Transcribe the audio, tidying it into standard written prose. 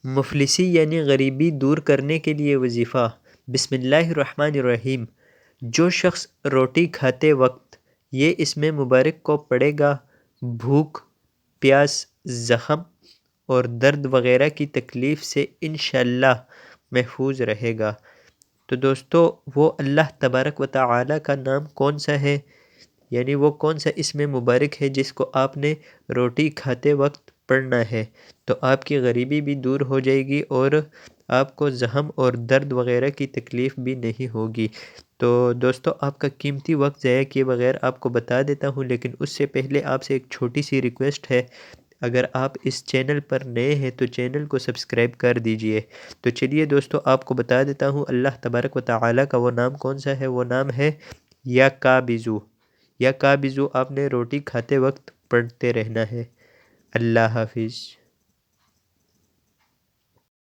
مفلسی یعنی غریبی دور کرنے کے لیے وظیفہ۔ بسم اللہ الرحمن الرحیم۔ جو شخص روٹی کھاتے وقت یہ اسم مبارک کو پڑھے گا، بھوک، پیاس، زخم اور درد وغیرہ کی تکلیف سے انشاءاللہ محفوظ رہے گا۔ تو دوستو وہ اللہ تبارک و تعالی کا نام کون سا ہے، یعنی وہ کون سا اسم مبارک ہے جس کو آپ نے روٹی کھاتے وقت پڑھنا ہے، تو آپ کی غریبی بھی دور ہو جائے گی اور آپ کو زخم اور درد وغیرہ کی تکلیف بھی نہیں ہوگی۔ تو دوستو آپ کا قیمتی وقت ضائع کیے بغیر آپ کو بتا دیتا ہوں، لیکن اس سے پہلے آپ سے ایک چھوٹی سی ریکویسٹ ہے، اگر آپ اس چینل پر نئے ہیں تو چینل کو سبسکرائب کر دیجئے۔ تو چلیے دوستو آپ کو بتا دیتا ہوں اللہ تبارک و تعالی کا وہ نام کون سا ہے، وہ نام ہے یا قابضو۔ یا قابضو آپ نے روٹی کھاتے وقت پڑھتے رہنا ہے۔ اللہ حافظ۔